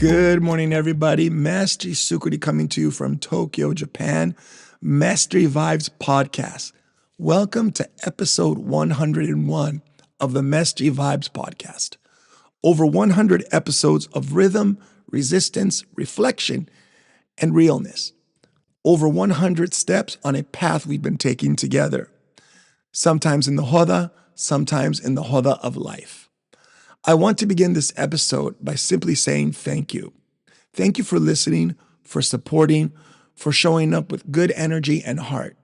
Good morning, everybody. Mestre Sukuri coming to you from Tokyo, Japan. Mestre Vibes Podcast. Welcome to episode 101 of the Mestre Vibes Podcast. Over 100 episodes of rhythm, resistance, reflection, and realness. Over 100 steps on a path we've been taking together. Sometimes in the Hoda, sometimes in the Hoda of life. I want to begin this episode by simply saying thank you. Thank you for listening, for supporting, for showing up with good energy and heart.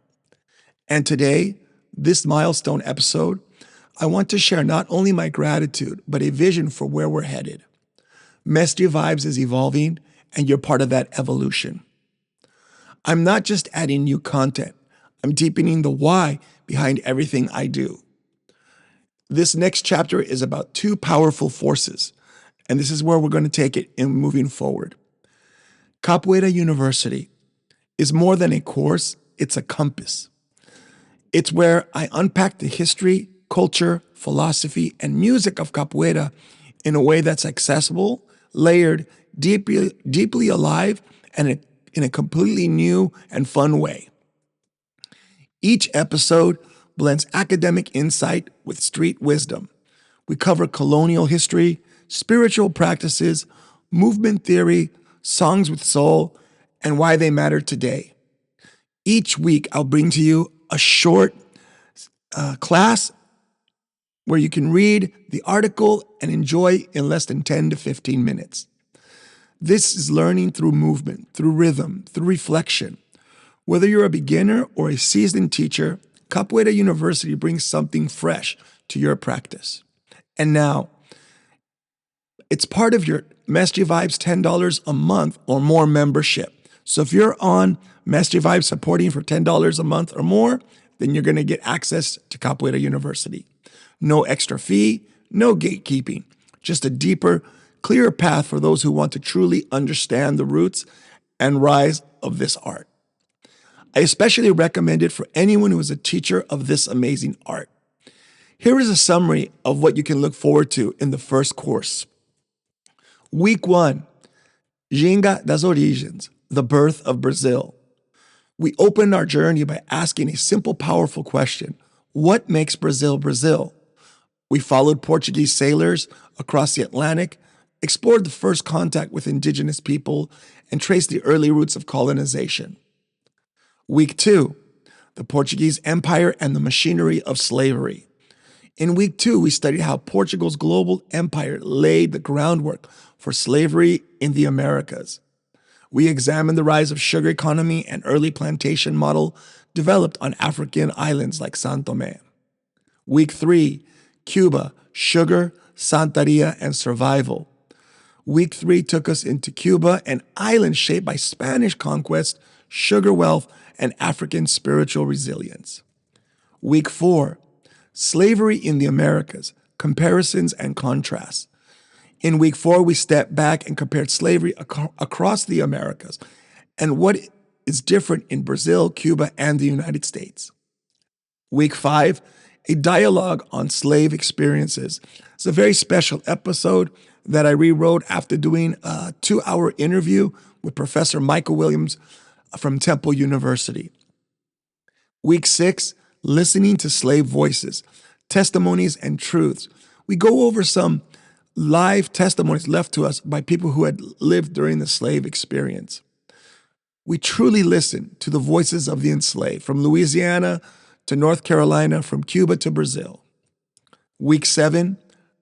And today, this milestone episode, I want to share not only my gratitude, but a vision for where we're headed. Mestre Vibes is evolving, and you're part of that evolution. I'm not just adding new content. I'm deepening the why behind everything I do. This next chapter is about two powerful forces, and this is where we're going to take it in moving forward. Capoeira University is more than a course, it's a compass. It's where I unpack the history, culture, philosophy, and music of capoeira in a way that's accessible, layered, deeply alive, and in a completely new and fun way. Each episode blends academic insight with street wisdom. We cover colonial history, spiritual practices, movement theory, songs with soul, and why they matter today. Each week, I'll bring to you a short class where you can read the article and enjoy in less than 10 to 15 minutes. This is learning through movement, through rhythm, through reflection. Whether you're a beginner or a seasoned teacher, Capoeira University brings something fresh to your practice. And now, it's part of your Mestre Vibes $10 a month or more membership. So if you're on Mestre Vibes supporting for $10 a month or more, then you're going to get access to Capoeira University. No extra fee, no gatekeeping, just a deeper, clearer path for those who want to truly understand the roots and rise of this art. I especially recommend it for anyone who is a teacher of this amazing art. Here is a summary of what you can look forward to in the first course. Week 1, Ginga das Origens, the birth of Brazil. We opened our journey by asking a simple, powerful question. What makes Brazil Brazil? We followed Portuguese sailors across the Atlantic, explored the first contact with indigenous people, and traced the early roots of colonization. Week 2, the Portuguese Empire and the machinery of slavery. In week 2, we studied how Portugal's global empire laid the groundwork for slavery in the Americas. We examined the rise of sugar economy and early plantation model developed on African islands like São Tomé. Week 3, Cuba, sugar, Santeria, and survival. Week 3 took us into Cuba, an island shaped by Spanish conquest, sugar wealth, and African spiritual resilience. Week 4, slavery in the Americas, comparisons and contrasts. In week 4, we stepped back and compared slavery across the Americas and what is different in Brazil, Cuba, and the United States. Week 5, a dialogue on slave experiences. It's a very special episode that I rewrote after doing a 2-hour interview with Professor Michael Williams from Temple University. Week 6, listening to slave voices, testimonies and truths. We go over some live testimonies left to us by people who had lived during the slave experience. We truly listen to the voices of the enslaved, from Louisiana to North Carolina, from Cuba to Brazil. Week 7,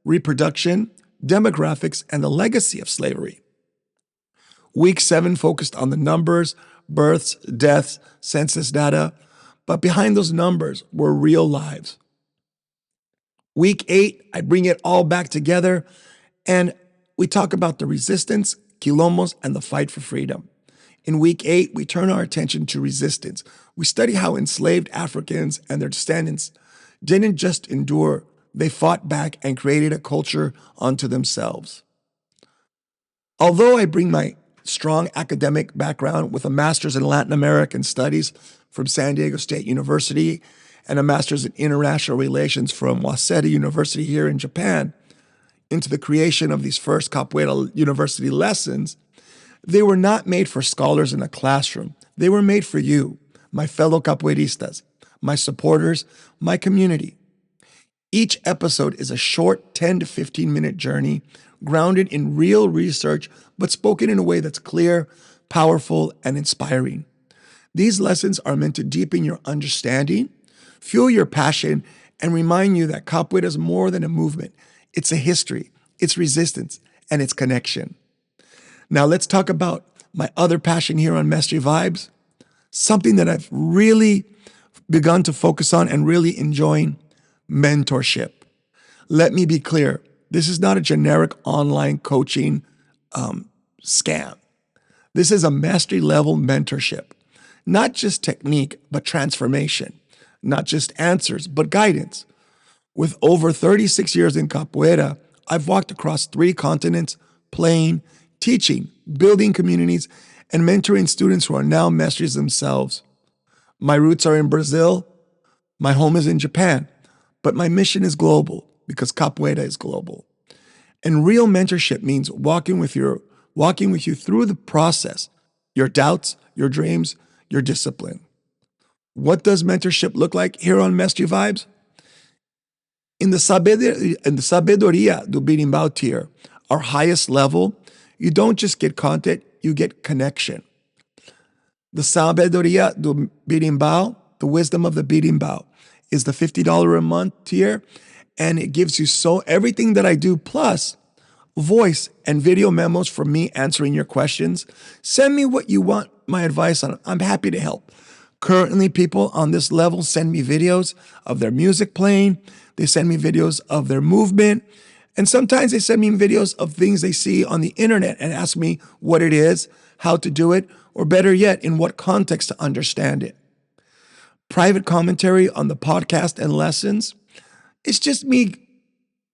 reproduction, demographics, and the legacy of slavery. Week 7 focused on the numbers, births, deaths, census data, but behind those numbers were real lives. Week 8, I bring it all back together, and we talk about the resistance, quilombos, and the fight for freedom. In week 8, we turn our attention to resistance. We study how enslaved Africans and their descendants didn't just endure, they fought back and created a culture unto themselves. Although I bring my strong academic background with a master's in Latin American studies from San Diego State University and a master's in international relations from Waseda University here in Japan, into the creation of these first Capoeira University lessons, they were not made for scholars in a classroom. They were made for you, my fellow capoeiristas, my supporters, my community. Each episode is a short 10 to 15-minute journey grounded in real research, but spoken in a way that's clear, powerful, and inspiring. These lessons are meant to deepen your understanding, fuel your passion, and remind you that capoeira is more than a movement. It's a history, it's resistance, and it's connection. Now let's talk about my other passion here on Mestre Vibes, something that I've really begun to focus on and really enjoying: mentorship. Let me be clear. This is not a generic online coaching scam. This is a mastery level mentorship. Not just technique, but transformation. Not just answers, but guidance. With over 36 years in capoeira, I've walked across 3 continents, playing, teaching, building communities, and mentoring students who are now mestres themselves. My roots are in Brazil. My home is in Japan. But my mission is global because capoeira is global. And real mentorship means walking with you through the process, your doubts, your dreams, your discipline. What does mentorship look like here on Mestre Vibes? In the sabedoria do berimbau tier, our highest level, you don't just get content, you get connection. The sabedoria do berimbau, the wisdom of the berimbau, is the $50 a month tier, and it gives you everything that I do, plus voice and video memos from me answering your questions. Send me what you want my advice on. I'm happy to help. Currently, people on this level send me videos of their music playing. They send me videos of their movement. And sometimes they send me videos of things they see on the internet and ask me what it is, how to do it, or better yet, in what context to understand it. Private commentary on the podcast and lessons. It's just me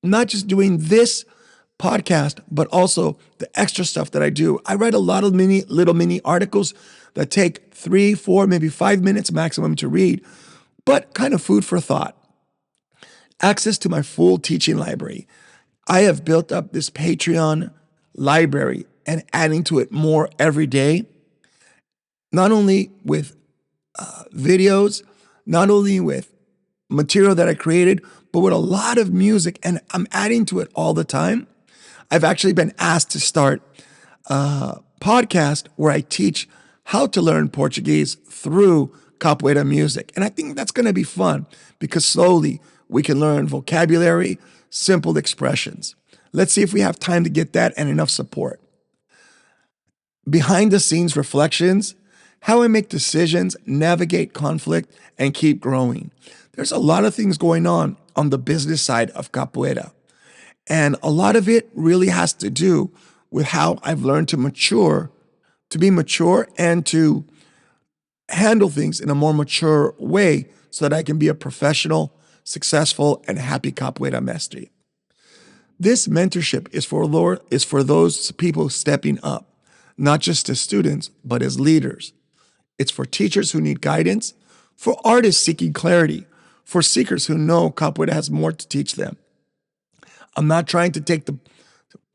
not just doing this podcast, but also the extra stuff that I do. I write a lot of little mini articles that take 3, 4, maybe 5 minutes maximum to read, but kind of food for thought. Access to my full teaching library. I have built up this Patreon library and adding to it more every day, not only with videos, not only with material that I created, but with a lot of music, and I'm adding to it all the time. I've actually been asked to start a podcast where I teach how to learn Portuguese through capoeira music. And I think that's going to be fun because slowly we can learn vocabulary, simple expressions. Let's see if we have time to get that and enough support. Behind the scenes reflections, how I make decisions, navigate conflict, and keep growing. There's a lot of things going on the business side of capoeira. And a lot of it really has to do with how I've learned to be mature and to handle things in a more mature way so that I can be a professional, successful, and happy capoeira mestre. This mentorship is for those people stepping up, not just as students, but as leaders. It's for teachers who need guidance, for artists seeking clarity, for seekers who know capoeira has more to teach them. I'm not trying to take the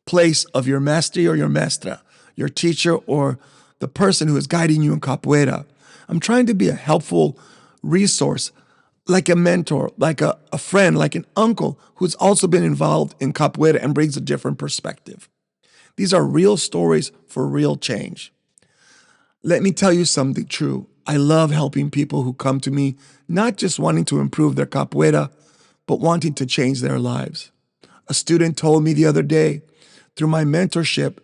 place of your mestre or your mestra, your teacher or the person who is guiding you in capoeira. I'm trying to be a helpful resource, like a mentor, like a friend, like an uncle who's also been involved in capoeira and brings a different perspective. These are real stories for real change. Let me tell you something true. I love helping people who come to me, not just wanting to improve their capoeira, but wanting to change their lives. A student told me the other day, through my mentorship,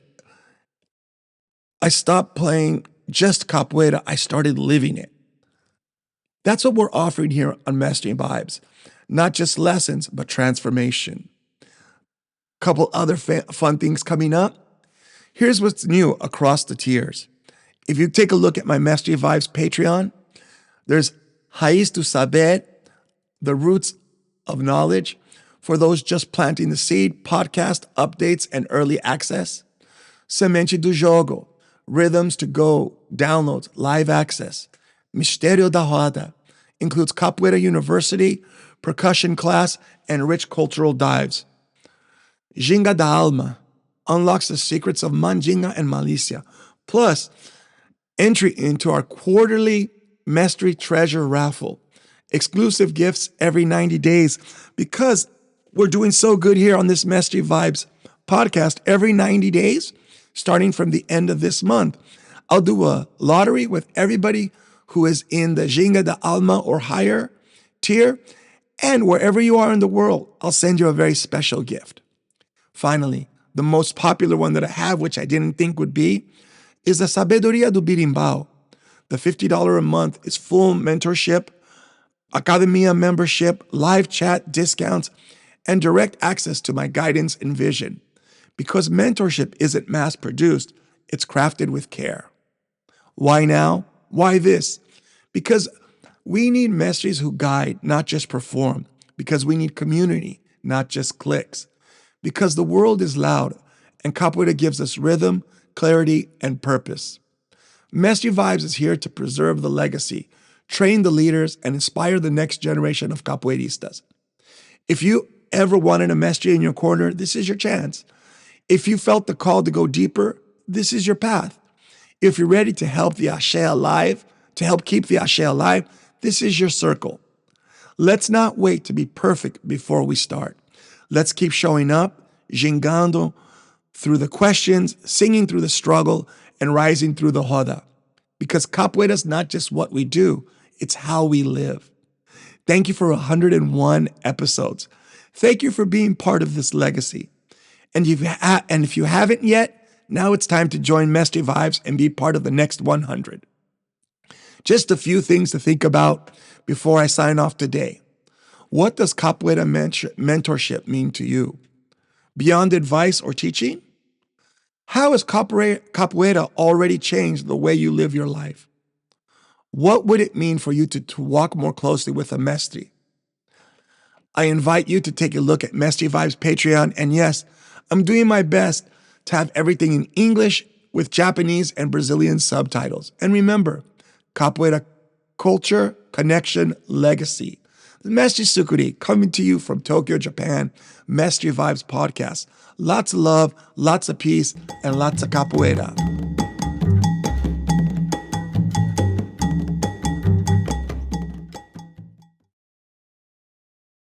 I stopped playing just capoeira. I started living it. That's what we're offering here on Mestre Vibes. Not just lessons, but transformation. Couple other fun things coming up. Here's what's new across the tiers. If you take a look at my Mestre Vibes Patreon, there's Raiz do Saber, the roots of knowledge, for those just planting the seed, podcast updates, and early access. Semente do Jogo, rhythms to go, downloads, live access. Mistério da Roda includes Capoeira University, percussion class, and rich cultural dives. Ginga da Alma unlocks the secrets of Mandinga and Malícia, plus entry into our quarterly Mestre Treasure raffle. Exclusive gifts every 90 days because we're doing so good here on this Mestre Vibes podcast. Every 90 days, starting from the end of this month, I'll do a lottery with everybody who is in the Ginga da Alma or higher tier. And wherever you are in the world, I'll send you a very special gift. Finally, the most popular one that I have, which I didn't think would be, is the Sabedoria do Birimbau. The $50 a month is full mentorship, academia membership, live chat discounts, and direct access to my guidance and vision. Because mentorship isn't mass-produced, it's crafted with care. Why now? Why this? Because we need mestres who guide, not just perform. Because we need community, not just clicks. Because the world is loud, and Capoeira gives us rhythm, clarity, and purpose. Mestre Vibes is here to preserve the legacy, train the leaders, and inspire the next generation of capoeiristas. If you ever wanted a mestre in your corner, this is your chance. If you felt the call to go deeper, this is your path. If you're ready to help the Ashe alive, to help keep the Ashe alive, this is your circle. Let's not wait to be perfect before we start. Let's keep showing up, gingando through the questions, singing through the struggle, and rising through the roda. Because capoeira is not just what we do, it's how we live. Thank you for 101 episodes. Thank you for being part of this legacy. And if you haven't yet, now it's time to join Mestre Vibes and be part of the next 100. Just a few things to think about before I sign off today. What does capoeira mentorship mean to you? Beyond advice or teaching? How has capoeira already changed the way you live your life? What would it mean for you to walk more closely with a mestre? I invite you to take a look at Mestre Vibes Patreon. And yes, I'm doing my best to have everything in English with Japanese and Brazilian subtitles. And remember, capoeira culture, connection, legacy. Mestre Sukuri coming to you from Tokyo, Japan. Mestre Vibes Podcast. Lots of love, lots of peace, and lots of capoeira.